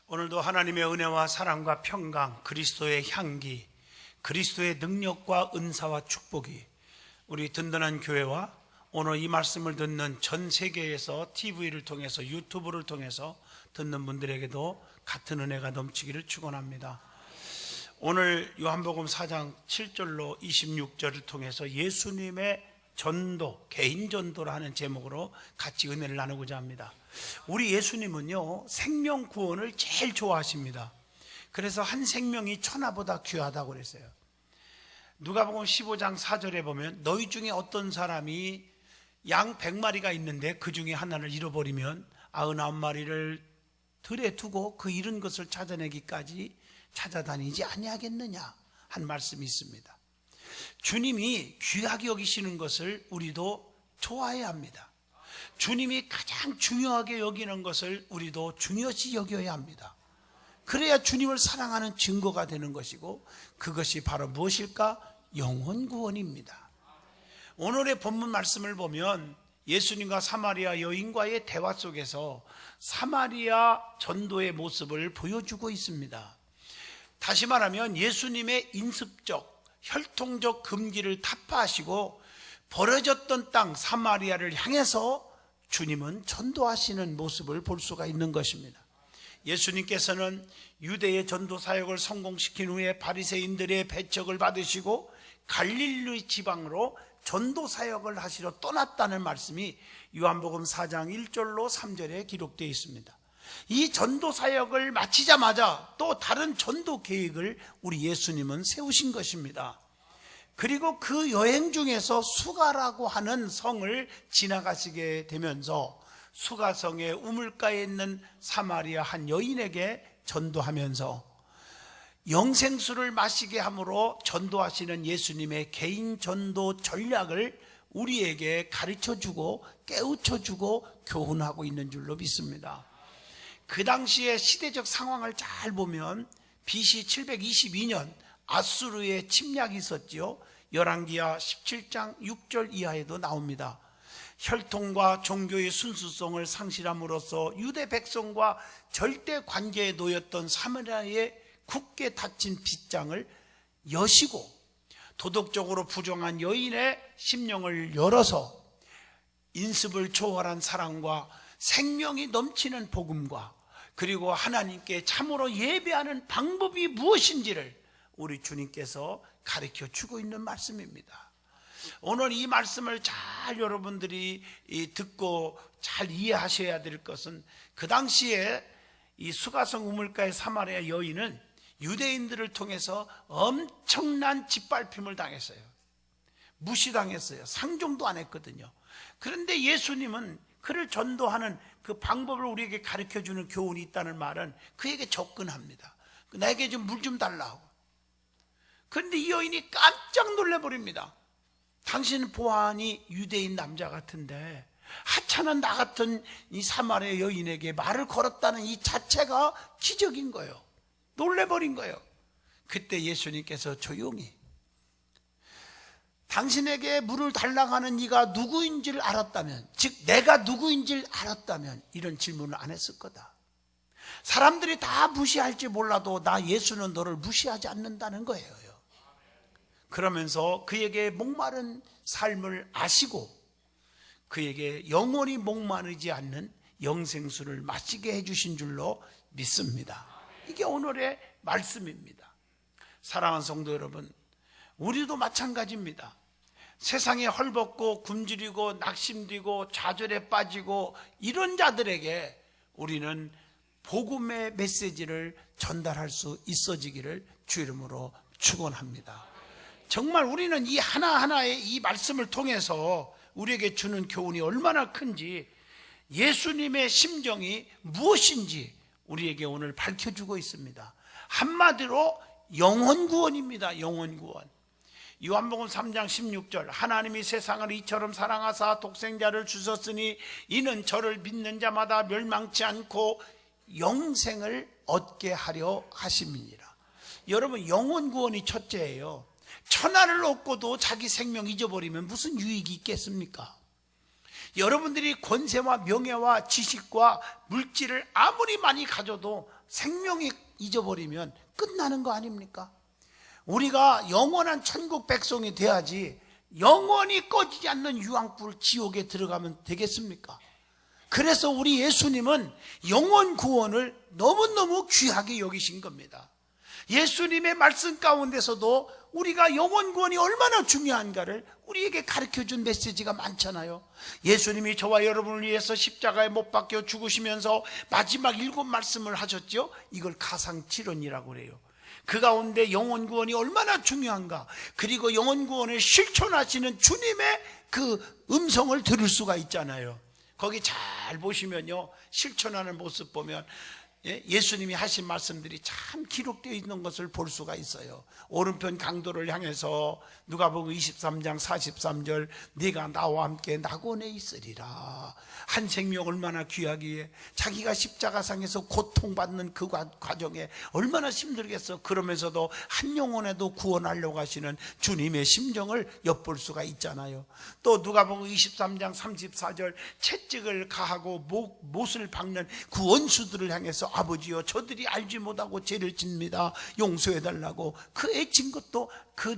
오늘도 하나님의 은혜와 사랑과 평강, 그리스도의 향기, 그리스도의 능력과 은사와 축복이 우리 든든한 교회와 오늘 이 말씀을 듣는 전 세계에서 TV를 통해서, 유튜브를 통해서 듣는 분들에게도 같은 은혜가 넘치기를 축원합니다. 오늘 요한복음 4장 7절로 26절을 통해서 예수님의 전도, 개인 전도라는 제목으로 같이 은혜를 나누고자 합니다. 우리 예수님은요, 생명 구원을 제일 좋아하십니다. 그래서 한 생명이 천하보다 귀하다고 그랬어요. 누가복음 15장 4절에 보면 너희 중에 어떤 사람이 양 100마리가 있는데 그 중에 하나를 잃어버리면 99마리를 들에 두고 그 잃은 것을 찾아내기까지 찾아다니지 아니하겠느냐 한 말씀이 있습니다. 주님이 귀하게 여기시는 것을 우리도 좋아해야 합니다. 주님이 가장 중요하게 여기는 것을 우리도 중요시 여겨야 합니다. 그래야 주님을 사랑하는 증거가 되는 것이고, 그것이 바로 무엇일까? 영혼 구원입니다. 오늘의 본문 말씀을 보면 예수님과 사마리아 여인과의 대화 속에서 사마리아 전도의 모습을 보여주고 있습니다. 다시 말하면 예수님의 인습적, 혈통적 금기를 타파하시고 버려졌던 땅 사마리아를 향해서 주님은 전도하시는 모습을 볼 수가 있는 것입니다. 예수님께서는 유대의 전도 사역을 성공시킨 후에 바리새인들의 배척을 받으시고 갈릴리 지방으로 전도 사역을 하시러 떠났다는 말씀이 요한복음 4장 1절로 3절에 기록되어 있습니다. 이 전도 사역을 마치자마자 또 다른 전도 계획을 우리 예수님은 세우신 것입니다. 그리고 그 여행 중에서 수가라고 하는 성을 지나가시게 되면서 수가성의 우물가에 있는 사마리아 한 여인에게 전도하면서 영생수를 마시게 함으로 전도하시는 예수님의 개인 전도 전략을 우리에게 가르쳐주고 깨우쳐주고 교훈하고 있는 줄로 믿습니다. 그 당시의 시대적 상황을 잘 보면 BC 722년 아수르의 침략이 있었지요. 열왕기하 17장 6절 이하에도 나옵니다. 혈통과 종교의 순수성을 상실함으로써 유대 백성과 절대 관계에 놓였던 사마리아의 굳게 닫힌 빗장을 여시고 도덕적으로 부정한 여인의 심령을 열어서 인습을 초월한 사랑과 생명이 넘치는 복음과 그리고 하나님께 참으로 예배하는 방법이 무엇인지를 우리 주님께서 가르쳐 주고 있는 말씀입니다. 오늘 이 말씀을 잘 여러분들이 듣고 잘 이해하셔야 될 것은, 그 당시에 이 수가성 우물가의 사마리아 여인은 유대인들을 통해서 엄청난 짓밟힘을 당했어요. 무시당했어요. 상종도 안 했거든요. 그런데 예수님은 그를 전도하는 그 방법을 우리에게 가르쳐주는 교훈이 있다는 말은 그에게 접근합니다. 나에게 좀 물 좀 달라고. 그런데 이 여인이 깜짝 놀라버립니다. 당신 보아하니 유대인 남자 같은데 하찮은 나 같은 이 사마리아 여인에게 말을 걸었다는 이 자체가 기적인 거예요. 놀래버린 거예요. 그때 예수님께서 조용히, 당신에게 물을 달라고 하는 이가 누구인지를 알았다면, 즉 내가 누구인지를 알았다면 이런 질문을 안 했을 거다. 사람들이 다 무시할지 몰라도 나 예수는 너를 무시하지 않는다는 거예요. 그러면서 그에게 목마른 삶을 아시고 그에게 영원히 목마르지 않는 영생수를 마시게 해주신 줄로 믿습니다. 이게 오늘의 말씀입니다. 사랑하는 성도 여러분, 우리도 마찬가지입니다. 세상에 헐벗고 굶주리고 낙심되고 좌절에 빠지고 이런 자들에게 우리는 복음의 메시지를 전달할 수 있어지기를 주 이름으로 축원합니다. 정말 우리는 이 하나하나의 이 말씀을 통해서 우리에게 주는 교훈이 얼마나 큰지, 예수님의 심정이 무엇인지 우리에게 오늘 밝혀주고 있습니다. 한마디로 영혼 구원입니다. 영혼 구원. 요한복음 3장 16절, 하나님이 세상을 이처럼 사랑하사 독생자를 주셨으니 이는 저를 믿는 자마다 멸망치 않고 영생을 얻게 하려 하심이니라. 여러분, 영혼 구원이 첫째예요. 천하를 얻고도 자기 생명 잊어버리면 무슨 유익이 있겠습니까? 여러분들이 권세와 명예와 지식과 물질을 아무리 많이 가져도 생명이 잊어버리면 끝나는 거 아닙니까? 우리가 영원한 천국 백성이 돼야지 영원히 꺼지지 않는 유황불 지옥에 들어가면 되겠습니까? 그래서 우리 예수님은 영원 구원을 너무너무 귀하게 여기신 겁니다. 예수님의 말씀 가운데서도 우리가 영원 구원이 얼마나 중요한가를 우리에게 가르쳐준 메시지가 많잖아요. 예수님이 저와 여러분을 위해서 십자가에 못 박혀 죽으시면서 마지막 7 말씀을 하셨죠. 이걸 가상칠언이라고 그래요. 그 가운데 영원 구원이 얼마나 중요한가, 그리고 영원 구원을 실천하시는 주님의 그 음성을 들을 수가 있잖아요. 거기 잘 보시면요, 실천하는 모습 보면 예수님이 하신 말씀들이 참 기록되어 있는 것을 볼 수가 있어요. 오른편 강도를 향해서 누가복음 23장 43절, 네가 나와 함께 낙원에 있으리라. 한 생명 얼마나 귀하기에, 자기가 십자가상에서 고통받는 그 과정에 얼마나 힘들겠어. 그러면서도 한 영혼에도 구원하려고 하시는 주님의 심정을 엿볼 수가 있잖아요. 또 누가복음 23장 34절, 채찍을 가하고 못을 박는 그 원수들을 향해서 아버지여 저들이 알지 못하고 죄를 짓습니다, 용서해달라고 그 애친 것도 그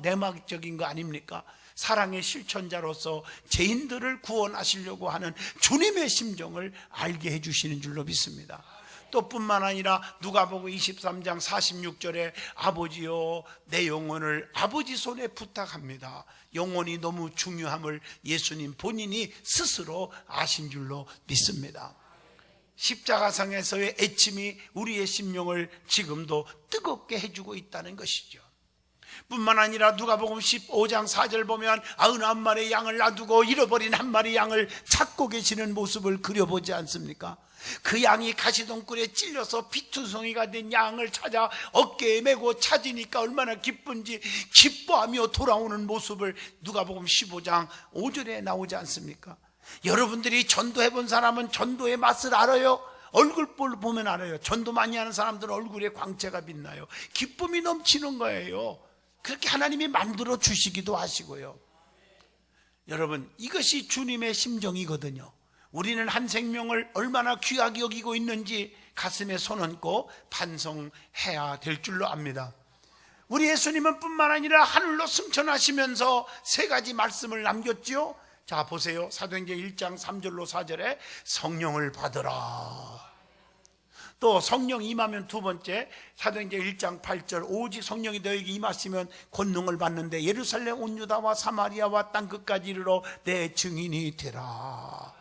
내막적인 거 아닙니까? 사랑의 실천자로서 죄인들을 구원하시려고 하는 주님의 심정을 알게 해주시는 줄로 믿습니다. 또 뿐만 아니라 누가복음 23장 46절에 아버지여 내 영혼을 아버지 손에 부탁합니다. 영혼이 너무 중요함을 예수님 본인이 스스로 아신 줄로 믿습니다. 십자가상에서의 애침이 우리의 심령을 지금도 뜨겁게 해주고 있다는 것이죠. 뿐만 아니라 누가복음 15장 4절 보면 99마리의 양을 놔두고 잃어버린 1마리 양을 찾고 계시는 모습을 그려보지 않습니까? 그 양이 가시덤불에 찔려서 피투성이가 된 양을 찾아 어깨에 메고 찾으니까 얼마나 기쁜지 기뻐하며 돌아오는 모습을 누가복음 15장 5절에 나오지 않습니까? 여러분들이 전도해본 사람은 전도의 맛을 알아요. 얼굴 보면 알아요. 전도 많이 하는 사람들은 얼굴에 광채가 빛나요. 기쁨이 넘치는 거예요. 그렇게 하나님이 만들어 주시기도 하시고요. 여러분, 이것이 주님의 심정이거든요. 우리는 한 생명을 얼마나 귀하게 여기고 있는지 가슴에 손 얹고 반성해야 될 줄로 압니다. 우리 예수님은 뿐만 아니라 하늘로 승천하시면서 3가지 말씀을 남겼죠. 자, 보세요. 사도행전 1장 3절로 4절에 성령을 받으라. 또 성령 임하면 2번째, 사도행전 1장 8절, 오직 성령이 너에게 임하시면 권능을 받는데 예루살렘 온 유다와 사마리아와 땅끝까지 이르러 내 증인이 되라.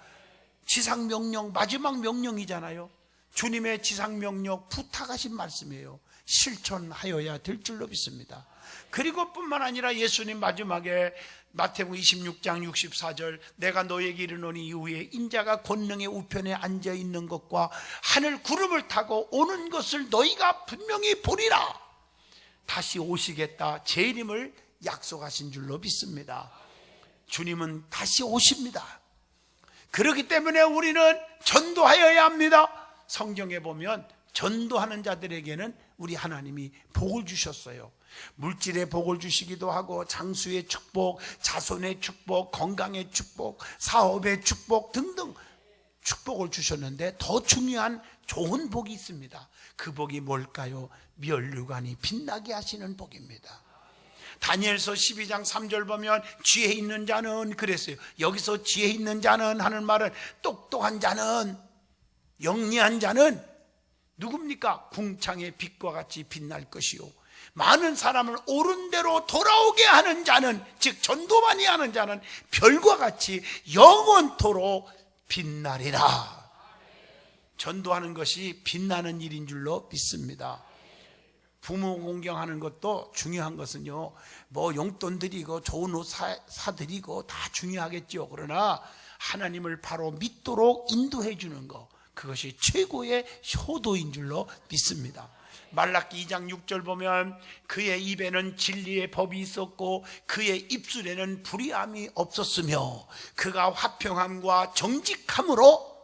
지상명령, 마지막 명령이잖아요. 주님의 지상명령 부탁하신 말씀이에요. 실천하여야 될 줄로 믿습니다. 그리고 뿐만 아니라 예수님 마지막에 마태복음 26장 64절, 내가 너에게 이르노니 이후에 인자가 권능의 우편에 앉아 있는 것과 하늘 구름을 타고 오는 것을 너희가 분명히 보리라. 다시 오시겠다, 재림을 약속하신 줄로 믿습니다. 주님은 다시 오십니다. 그렇기 때문에 우리는 전도하여야 합니다. 성경에 보면 전도하는 자들에게는 우리 하나님이 복을 주셨어요. 물질의 복을 주시기도 하고 장수의 축복, 자손의 축복, 건강의 축복, 사업의 축복 등등 축복을 주셨는데 더 중요한 좋은 복이 있습니다. 그 복이 뭘까요? 면류관이 빛나게 하시는 복입니다. 다니엘서 12장 3절 보면 지혜 있는 자는 그랬어요. 여기서 지혜 있는 자는 하는 말은 똑똑한 자는, 영리한 자는 누굽니까? 궁창의 빛과 같이 빛날 것이요, 많은 사람을 옳은 대로 돌아오게 하는 자는, 즉 전도 많이 하는 자는 별과 같이 영원토록 빛나리라. 전도하는 것이 빛나는 일인 줄로 믿습니다. 부모 공경하는 것도 중요한 것은요, 뭐 용돈 드리고 좋은 옷 사드리고 다 중요하겠죠. 그러나 하나님을 바로 믿도록 인도해 주는 것, 그것이 최고의 효도인 줄로 믿습니다. 말라기 2장 6절 보면 그의 입에는 진리의 법이 있었고 그의 입술에는 불의함이 없었으며 그가 화평함과 정직함으로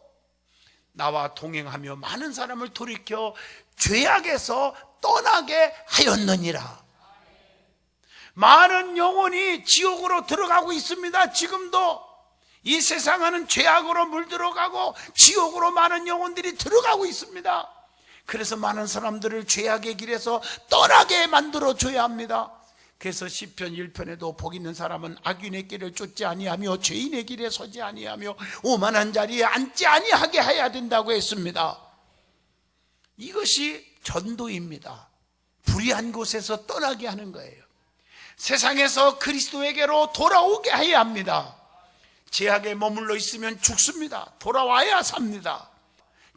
나와 동행하며 많은 사람을 돌이켜 죄악에서 떠나게 하였느니라. 많은 영혼이 지옥으로 들어가고 있습니다. 지금도 이 세상에는 죄악으로 물들어가고 지옥으로 많은 영혼들이 들어가고 있습니다. 그래서 많은 사람들을 죄악의 길에서 떠나게 만들어줘야 합니다. 그래서 시편 1편에도 복 있는 사람은 악인의 길을 쫓지 아니하며 죄인의 길에 서지 아니하며 오만한 자리에 앉지 아니하게 해야 된다고 했습니다. 이것이 전도입니다. 불의한 곳에서 떠나게 하는 거예요. 세상에서 그리스도에게로 돌아오게 해야 합니다. 죄악에 머물러 있으면 죽습니다. 돌아와야 삽니다.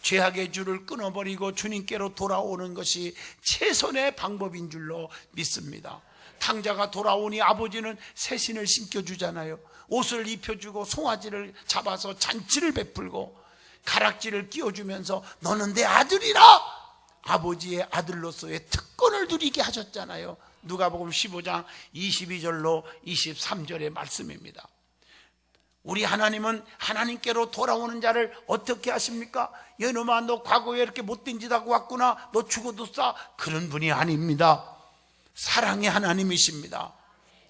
죄악의 줄을 끊어버리고 주님께로 돌아오는 것이 최선의 방법인 줄로 믿습니다. 탕자가 돌아오니 아버지는 새 신을 신겨주잖아요. 옷을 입혀주고 송아지를 잡아서 잔치를 베풀고 가락지를 끼워주면서 너는 내 아들이라 아버지의 아들로서의 특권을 누리게 하셨잖아요. 누가복음 15장 22절로 23절의 말씀입니다. 우리 하나님은 하나님께로 돌아오는 자를 어떻게 하십니까? 여놈아 너 과거에 이렇게 못된 짓 하고 왔구나, 너 죽어도 싸, 그런 분이 아닙니다. 사랑의 하나님이십니다.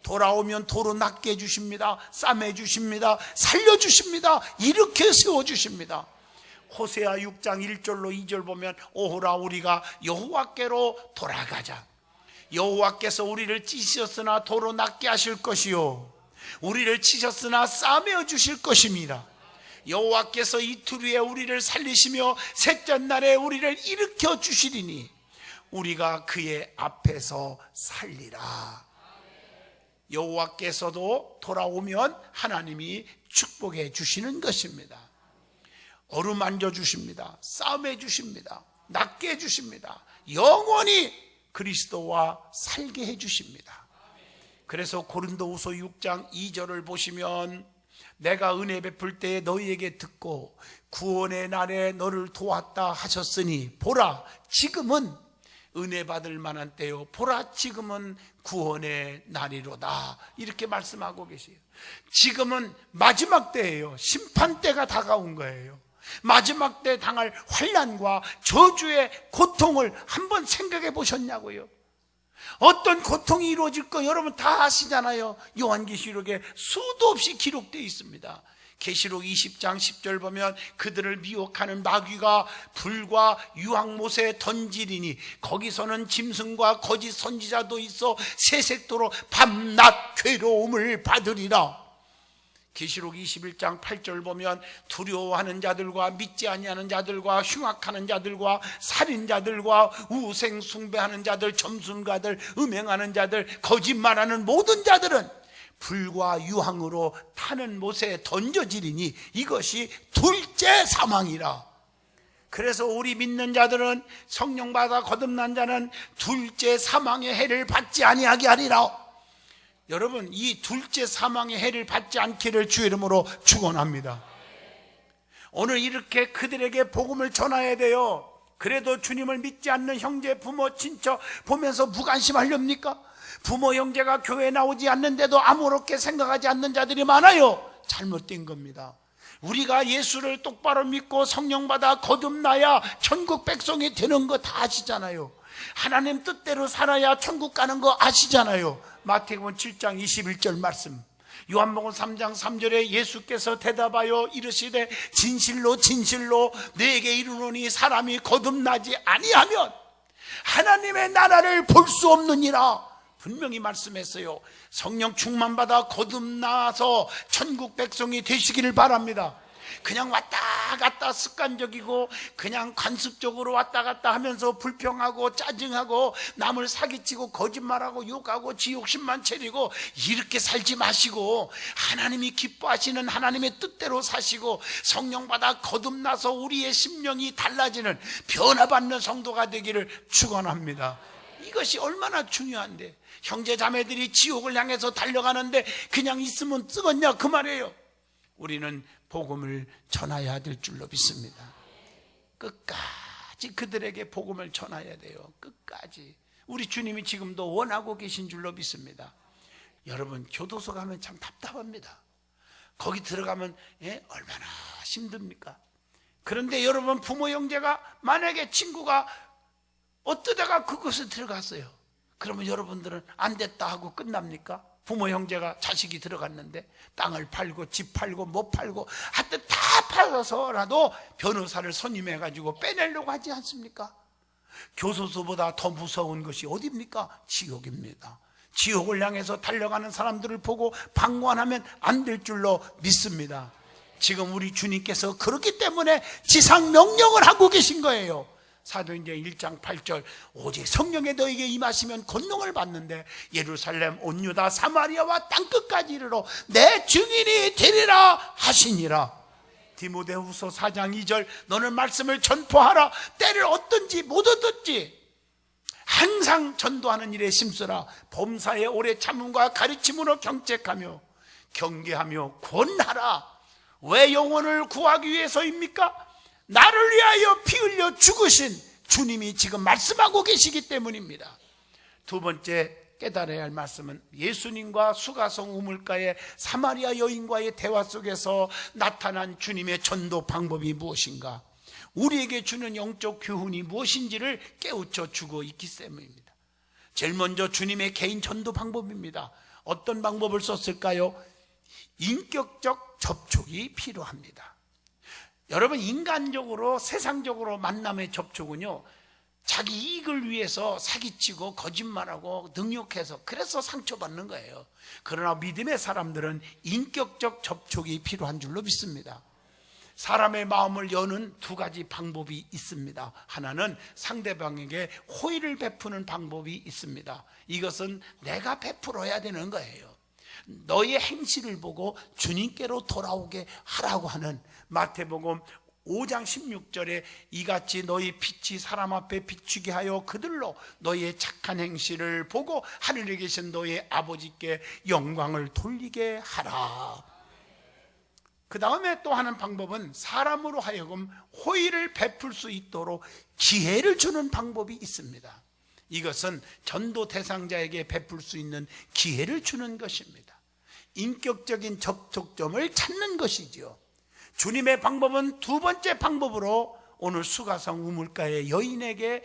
돌아오면 도로 낫게 해주십니다. 싸매 주십니다. 살려주십니다. 이렇게 세워주십니다. 호세아 6장 1절로 2절 보면 오호라 우리가 여호와께로 돌아가자. 여호와께서 우리를 찢으셨으나 도로 낫게 하실 것이요 우리를 치셨으나 싸매어 주실 것입니다. 여호와께서 이틀 후에 우리를 살리시며 셋째 날에 우리를 일으켜 주시리니 우리가 그의 앞에서 살리라. 여호와께서도 돌아오면 하나님이 축복해 주시는 것입니다. 어루만져 주십니다. 싸움해 주십니다. 낫게 해 주십니다. 영원히 그리스도와 살게 해 주십니다. 그래서 고린도후서 6장 2절을 보시면 내가 은혜 베풀 때에 너희에게 듣고 구원의 날에 너를 도왔다 하셨으니 보라 지금은 은혜 받을 만한 때요 보라 지금은 구원의 날이로다. 이렇게 말씀하고 계세요. 지금은 마지막 때예요. 심판 때가 다가온 거예요. 마지막 때 당할 환난과 저주의 고통을 한번 생각해 보셨냐고요. 어떤 고통이 이루어질 거 여러분 다 아시잖아요. 요한계시록에 수도 없이 기록되어 있습니다. 계시록 20장 10절 보면 그들을 미혹하는 마귀가 불과 유황못에 던지리니 거기서는 짐승과 거짓 선지자도 있어 새색도로 밤낮 괴로움을 받으리라. 계시록 21장 8절 보면 두려워하는 자들과 믿지 아니하는 자들과 흉악하는 자들과 살인자들과 우생 숭배하는 자들, 점순가들, 음행하는 자들, 거짓말하는 모든 자들은 불과 유황으로 타는 못에 던져지리니 이것이 둘째 사망이라. 그래서 우리 믿는 자들은 성령 받아 거듭난 자는 둘째 사망의 해를 받지 아니하게 하리라. 여러분 이 둘째 사망의 해를 받지 않기를 주 이름으로 축원합니다. 오늘 이렇게 그들에게 복음을 전해야 돼요. 그래도 주님을 믿지 않는 형제, 부모, 친척 보면서 무관심하렵니까? 부모, 형제가 교회에 나오지 않는데도 아무렇게 생각하지 않는 자들이 많아요. 잘못된 겁니다. 우리가 예수를 똑바로 믿고 성령 받아 거듭나야 천국 백성이 되는 거 다 아시잖아요. 하나님 뜻대로 살아야 천국 가는 거 아시잖아요. 마태복음 7장 21절 말씀, 요한복음 3장 3절에 예수께서 대답하여 이르시되 진실로 진실로 너에게 이르노니 사람이 거듭나지 아니하면 하나님의 나라를 볼 수 없느니라. 분명히 말씀했어요. 성령 충만받아 거듭나서 천국 백성이 되시기를 바랍니다. 그냥 왔다 갔다 습관적이고 그냥 관습적으로 왔다 갔다 하면서 불평하고 짜증하고 남을 사기치고 거짓말하고 욕하고 지 욕심만 차리고 이렇게 살지 마시고 하나님이 기뻐하시는 하나님의 뜻대로 사시고 성령 받아 거듭나서 우리의 심령이 달라지는 변화받는 성도가 되기를 축원합니다. 이것이 얼마나 중요한데, 형제 자매들이 지옥을 향해서 달려가는데 그냥 있으면 쓰겄냐 그 말이에요. 우리는 복음을 전해야 될 줄로 믿습니다. 끝까지 그들에게 복음을 전해야 돼요. 끝까지. 우리 주님이 지금도 원하고 계신 줄로 믿습니다. 여러분 교도소 가면 참 답답합니다. 거기 들어가면 얼마나 힘듭니까? 그런데 여러분 부모 형제가 만약에 친구가 어떠다가 그곳에 들어갔어요. 그러면 여러분들은 안 됐다 하고 끝납니까? 부모 형제가 자식이 들어갔는데 땅을 팔고 집 팔고 못 팔고 하여튼 다 팔아서라도 변호사를 선임해가지고 빼내려고 하지 않습니까? 교도소보다 더 무서운 것이 어디입니까? 지옥입니다. 지옥을 향해서 달려가는 사람들을 보고 방관하면 안 될 줄로 믿습니다. 지금 우리 주님께서 그렇기 때문에 지상 명령을 하고 계신 거예요. 사도행전 1장 8절 오직 성령에 너에게 임하시면 권능을 받는데 예루살렘 온 유다 사마리아와 땅끝까지 이르러 내 증인이 되리라 하시니라. 디모데후서 4장 2절 너는 말씀을 전포하라. 때를 얻든지 못 얻든지 항상 전도하는 일에 힘쓰라. 범사에 오래 참음과 가르침으로 경책하며 경계하며 권하라. 왜 영혼을 구하기 위해서입니까? 나를 위하여 피 흘려 죽으신 주님이 지금 말씀하고 계시기 때문입니다. 두 번째 깨달아야 할 말씀은 예수님과 수가성 우물가의 사마리아 여인과의 대화 속에서 나타난 주님의 전도 방법이 무엇인가, 우리에게 주는 영적 교훈이 무엇인지를 깨우쳐 주고 있기 때문입니다. 제일 먼저 주님의 개인 전도 방법입니다. 어떤 방법을 썼을까요? 인격적 접촉이 필요합니다. 여러분, 인간적으로 세상적으로 만남의 접촉은요, 자기 이익을 위해서 사기치고 거짓말하고 능욕해서 그래서 상처받는 거예요. 그러나 믿음의 사람들은 인격적 접촉이 필요한 줄로 믿습니다. 사람의 마음을 여는 두 가지 방법이 있습니다. 하나는 상대방에게 호의를 베푸는 방법이 있습니다. 이것은 내가 베풀어야 되는 거예요. 너의 행실을 보고 주님께로 돌아오게 하라고 하는 마태복음 5장 16절에 이같이 너희 빛이 사람 앞에 비추게 하여 그들로 너희의 착한 행실을 보고 하늘에 계신 너희 아버지께 영광을 돌리게 하라. 그 다음에 또 하는 방법은 사람으로 하여금 호의를 베풀 수 있도록 기회를 주는 방법이 있습니다. 이것은 전도 대상자에게 베풀 수 있는 기회를 주는 것입니다. 인격적인 접촉점을 찾는 것이지요. 주님의 방법은 두 번째 방법으로 오늘 수가성 우물가의 여인에게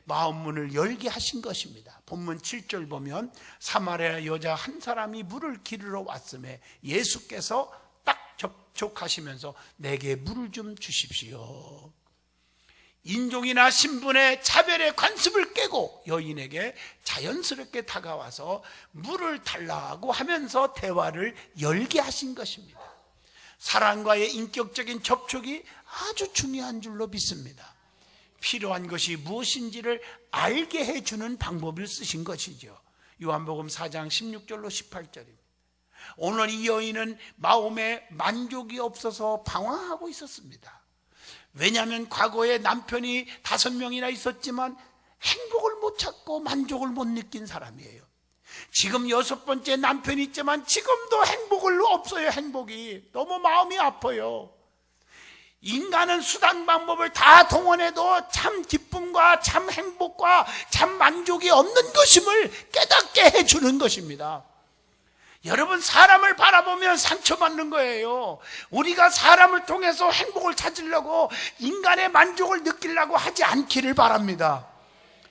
마음문을 열게 하신 것입니다. 본문 7절 보면 사마리아 여자 한 사람이 물을 기르러 왔음에 예수께서 딱 접촉하시면서 내게 물을 좀 주십시오. 인종이나 신분의 차별의 관습을 깨고 여인에게 자연스럽게 다가와서 물을 달라고 하면서 대화를 열게 하신 것입니다. 사람과의 인격적인 접촉이 아주 중요한 줄로 믿습니다. 필요한 것이 무엇인지를 알게 해주는 방법을 쓰신 것이죠. 요한복음 4장 16절로 18절입니다. 오늘 이 여인은 마음에 만족이 없어서 방황하고 있었습니다. 왜냐하면 과거에 남편이 5명이나 있었지만 행복을 못 찾고 만족을 못 느낀 사람이에요. 지금 6번째 남편이 있지만 지금도 행복을 없어요. 행복이 너무 마음이 아파요. 인간은 수단 방법을 다 동원해도 참 기쁨과 참 행복과 참 만족이 없는 것임을 깨닫게 해주는 것입니다. 여러분, 사람을 바라보면 상처받는 거예요. 우리가 사람을 통해서 행복을 찾으려고 인간의 만족을 느끼려고 하지 않기를 바랍니다.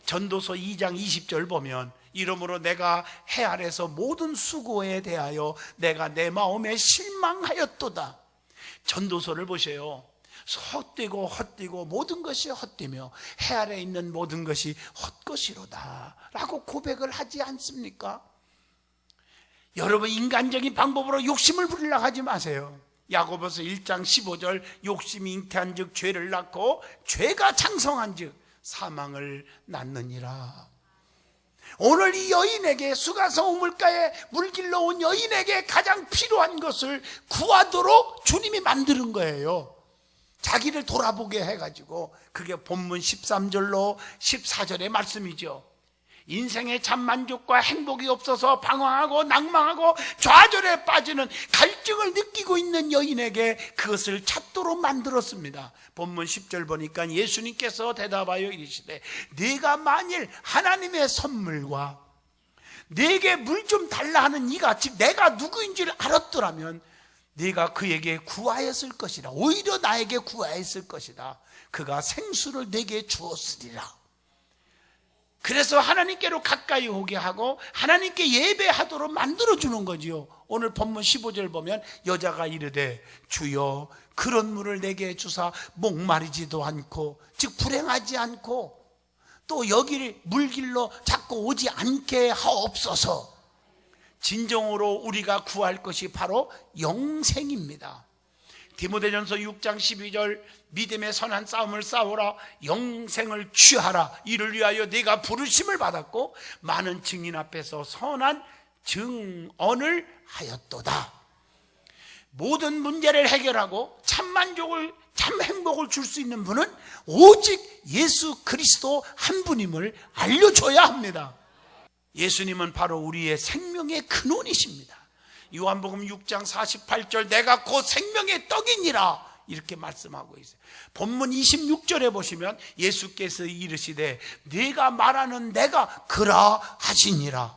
전도서 2장 20절 보면 이러므로 내가 해 아래서 모든 수고에 대하여 내가 내 마음에 실망하였도다. 전도서를 보세요. 헛되고 모든 것이 헛되며 해 아래에 있는 모든 것이 헛것이로다 라고 고백을 하지 않습니까? 여러분, 인간적인 방법으로 욕심을 부리려고 하지 마세요. 야고보서 1장 15절 욕심이 잉태한 즉 죄를 낳고 죄가 장성한 즉 사망을 낳느니라. 오늘 이 여인에게, 수가성 우물가에 물길러 온 여인에게 가장 필요한 것을 구하도록 주님이 만드는 거예요. 자기를 돌아보게 해가지고. 그게 본문 13절로 14절의 말씀이죠. 인생의 참 만족과 행복이 없어서 방황하고 낭망하고 좌절에 빠지는 갈증을 느끼고 있는 여인에게 그것을 찾도록 만들었습니다. 본문 10절 보니까 예수님께서 대답하여 이르시되 네가 만일 하나님의 선물과 네게 물 좀 달라 하는 이가, 즉 내가 누구인지를 알았더라면 네가 그에게 구하였을 것이라. 오히려 나에게 구하였을 것이다. 그가 생수를 네게 주었으리라. 그래서 하나님께로 가까이 오게 하고 하나님께 예배하도록 만들어주는 거지요. 오늘 본문 15절 보면 여자가 이르되 주여 그런 물을 내게 주사 목마르지도 않고 즉 불행하지 않고 또 여기를 물길로 자꾸 오지 않게 하옵소서. 진정으로 우리가 구할 것이 바로 영생입니다. 디모데전서 6장 12절 믿음의 선한 싸움을 싸우라 영생을 취하라 이를 위하여 네가 부르심을 받았고 많은 증인 앞에서 선한 증언을 하였도다. 모든 문제를 해결하고 참만족을 참 행복을 줄 수 있는 분은 오직 예수 그리스도 한 분임을 알려줘야 합니다. 예수님은 바로 우리의 생명의 근원이십니다. 요한복음 6장 48절 내가 곧 생명의 떡이니라 이렇게 말씀하고 있어요. 본문 26절에 보시면 예수께서 이르시되 네가 말하는 내가 그라 하시니라.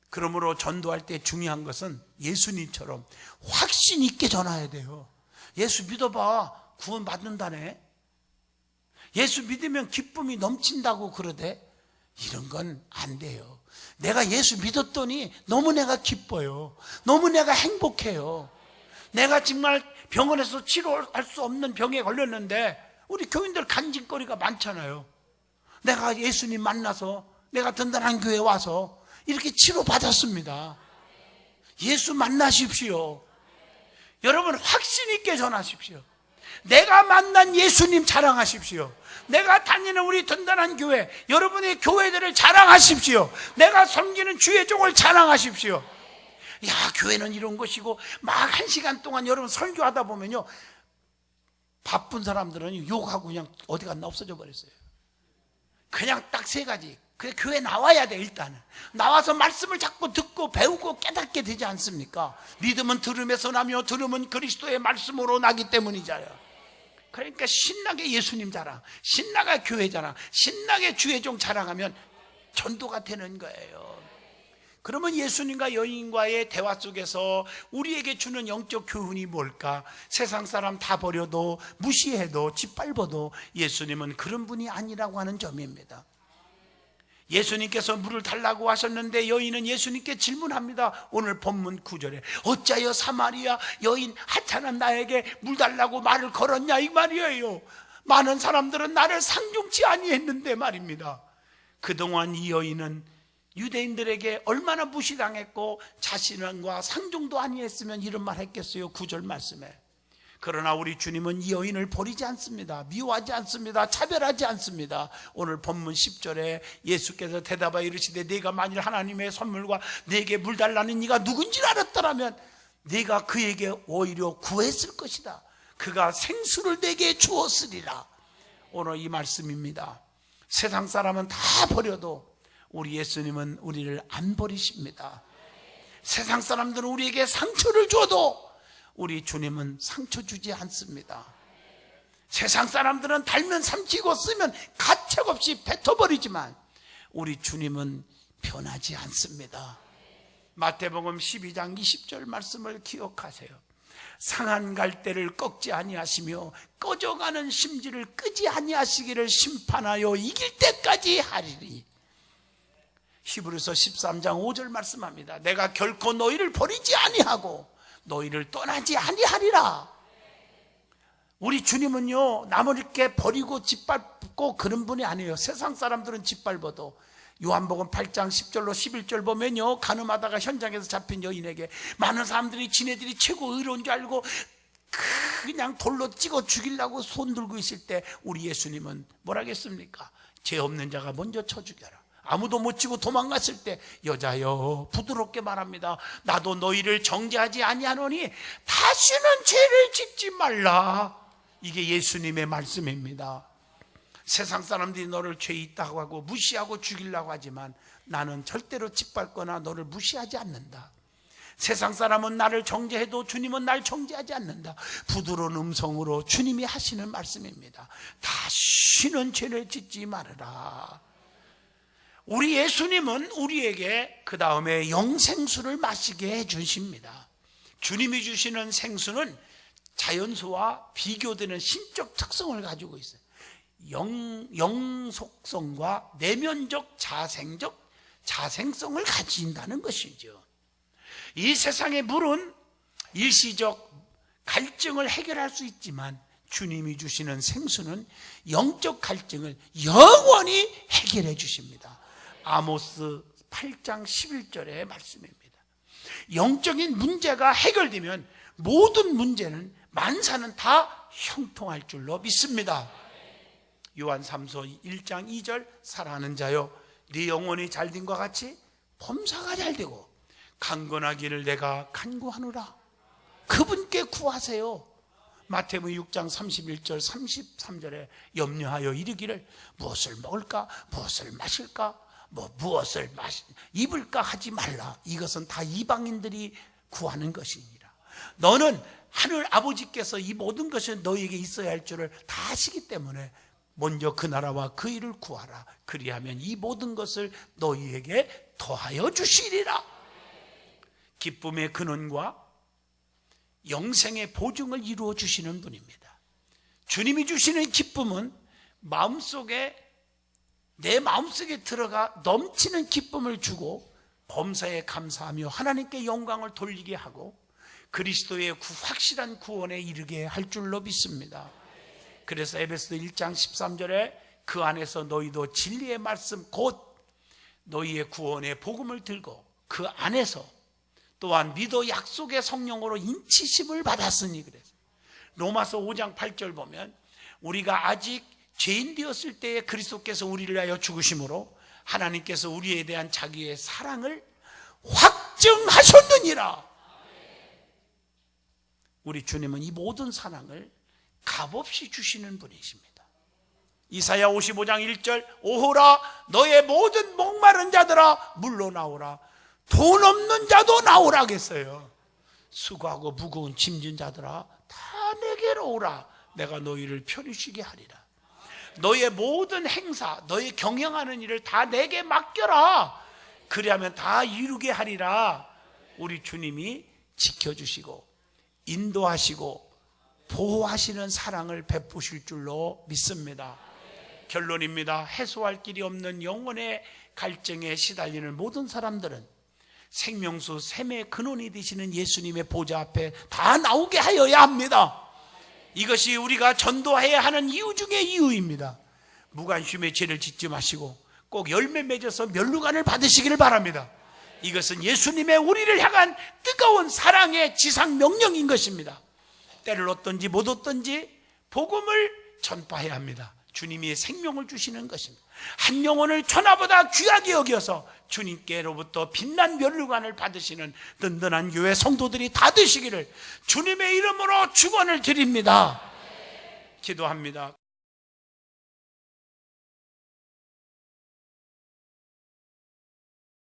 그러므로 전도할 때 중요한 것은 예수님처럼 확신 있게 전해야 돼요. 예수 믿어봐 구원 받는다네. 예수 믿으면 기쁨이 넘친다고 그러대. 이런 건 안 돼요. 내가 예수 믿었더니 너무 내가 기뻐요. 너무 내가 행복해요. 내가 정말 병원에서 치료할 수 없는 병에 걸렸는데 우리 교인들 간증거리가 많잖아요. 내가 예수님 만나서 내가 든든한 교회 와서 이렇게 치료받았습니다. 예수 만나십시오. 여러분 확신 있게 전하십시오. 내가 만난 예수님 자랑하십시오. 내가 다니는 우리 든든한 교회, 여러분의 교회들을 자랑하십시오. 내가 섬기는 주의 종을 자랑하십시오. 야, 교회는 이런 것이고 막 1시간 동안 여러분 설교하다 보면요 바쁜 사람들은 욕하고 그냥 어디 갔나 없어져 버렸어요. 그냥 딱 3가지. 그래, 교회 나와야 돼. 일단은 나와서 말씀을 자꾸 듣고 배우고 깨닫게 되지 않습니까? 믿음은 들음에서 나며 들음은 그리스도의 말씀으로 나기 때문이잖아요. 그러니까 신나게 예수님 자랑, 신나게 교회 자랑, 신나게 주의 종 자랑하면 전도가 되는 거예요. 그러면 예수님과 여인과의 대화 속에서 우리에게 주는 영적 교훈이 뭘까? 세상 사람 다 버려도 무시해도 짓밟아도 예수님은 그런 분이 아니라고 하는 점입니다. 예수님께서 물을 달라고 하셨는데 여인은 예수님께 질문합니다. 오늘 본문 9절에 어찌하여 사마리아 여인 하찮은 나에게 물 달라고 말을 걸었냐 이 말이에요. 많은 사람들은 나를 상종치 아니했는데 말입니다. 그동안 이 여인은 유대인들에게 얼마나 무시당했고 자신과 상종도 아니했으면 이런 말 했겠어요. 9절 말씀에. 그러나 우리 주님은 이 여인을 버리지 않습니다. 미워하지 않습니다. 차별하지 않습니다. 오늘 본문 10절에 예수께서 대답하여 이르시되 네가 만일 하나님의 선물과 네게 물 달라는 이가 누군지 알았더라면 네가 그에게 오히려 구했을 것이다. 그가 생수를 네게 주었으리라. 오늘 이 말씀입니다. 세상 사람은 다 버려도 우리 예수님은 우리를 안 버리십니다. 세상 사람들은 우리에게 상처를 줘도 우리 주님은 상처 주지 않습니다. 세상 사람들은 달면 삼키고 쓰면 가책없이 뱉어버리지만 우리 주님은 변하지 않습니다. 마태복음 12장 20절 말씀을 기억하세요. 상한 갈대를 꺾지 아니하시며 꺼져가는 심지를 끄지 아니하시기를 심판하여 이길 때까지 하리니. 히브리서 13장 5절 말씀합니다. 내가 결코 너희를 버리지 아니하고 너희를 떠나지 아니하리라. 우리 주님은요 남을 이렇게 버리고 짓밟고 그런 분이 아니에요. 세상 사람들은 짓밟아도 요한복음 8장 10절로 11절 보면요 간음하다가 현장에서 잡힌 여인에게 많은 사람들이 지네들이 최고 의로운 줄 알고 그냥 돌로 찍어 죽이려고 손 들고 있을 때 우리 예수님은 뭐라 하겠습니까? 죄 없는 자가 먼저 쳐 죽여라. 아무도 못 치고 도망갔을 때 여자여 부드럽게 말합니다. 나도 너희를 정죄하지 아니하노니 다시는 죄를 짓지 말라. 이게 예수님의 말씀입니다. 세상 사람들이 너를 죄 있다고 하고 무시하고 죽이려고 하지만 나는 절대로 짓밟거나 너를 무시하지 않는다. 세상 사람은 나를 정죄해도 주님은 날 정죄하지 않는다. 부드러운 음성으로 주님이 하시는 말씀입니다. 다시는 죄를 짓지 말아라. 우리 예수님은 우리에게 그 다음에 영생수를 마시게 해주십니다. 주님이 주시는 생수는 자연수와 비교되는 신적 특성을 가지고 있어요. 영속성과 내면적 자생성을 가진다는 것이죠. 이 세상의 물은 일시적 갈증을 해결할 수 있지만 주님이 주시는 생수는 영적 갈증을 영원히 해결해 주십니다. 아모스 8장 11절의 말씀입니다. 영적인 문제가 해결되면 모든 문제는 만사는 다 형통할 줄로 믿습니다. 요한 3서 1장 2절 사랑하는 자여 네 영혼이 잘됨과 같이 범사가 잘되고 강건하기를 내가 간구하노라. 그분께 구하세요. 마태복음 6장 31절 33절에 염려하여 이르기를 무엇을 먹을까 무엇을 마실까 무엇을 입을까 하지 말라. 이것은 다 이방인들이 구하는 것이니라. 너는 하늘 아버지께서 이 모든 것이 너에게 있어야 할 줄을 다 아시기 때문에 먼저 그 나라와 그 일을 구하라. 그리하면 이 모든 것을 너희에게 더하여 주시리라. 기쁨의 근원과 영생의 보증을 이루어 주시는 분입니다. 주님이 주시는 기쁨은 내 마음속에 들어가 넘치는 기쁨을 주고 범사에 감사하며 하나님께 영광을 돌리게 하고 그리스도의 확실한 구원에 이르게 할 줄로 믿습니다. 그래서 에베소서 1장 13절에 그 안에서 너희도 진리의 말씀 곧 너희의 구원의 복음을 들고 그 안에서 또한 믿어 약속의 성령으로 인치심을 받았으니 그래서 로마서 5장 8절 보면 우리가 아직 죄인 되었을 때에 그리스도께서 우리를 위하여 죽으심으로 하나님께서 우리에 대한 자기의 사랑을 확증하셨느니라. 우리 주님은 이 모든 사랑을 값없이 주시는 분이십니다. 이사야 55장 1절 오호라 너의 모든 목마른 자들아 물로 나오라. 돈 없는 자도 나오라 했어요. 수고하고 무거운 짐진 자들아 다 내게로 오라. 내가 너희를 편히 쉬게 하리라. 너의 모든 행사 너희 경영하는 일을 다 내게 맡겨라. 그리하면 다 이루게 하리라. 우리 주님이 지켜주시고 인도하시고 보호하시는 사랑을 베푸실 줄로 믿습니다. 결론입니다. 해소할 길이 없는 영혼의 갈증에 시달리는 모든 사람들은 생명수 샘의 근원이 되시는 예수님의 보좌 앞에 다 나오게 하여야 합니다. 이것이 우리가 전도해야 하는 이유 중에 이유입니다. 무관심에 죄를 짓지 마시고 꼭 열매 맺어서 면류관을 받으시기를 바랍니다. 이것은 예수님의 우리를 향한 뜨거운 사랑의 지상 명령인 것입니다. 때를 얻든지 못 얻든지 복음을 전파해야 합니다. 주님이 생명을 주시는 것입니다. 한 영혼을 천하보다 귀하게 여겨서 주님께로부터 빛난 면류관을 받으시는 든든한 교회 성도들이 다 되시기를 주님의 이름으로 축원을 드립니다. 기도합니다.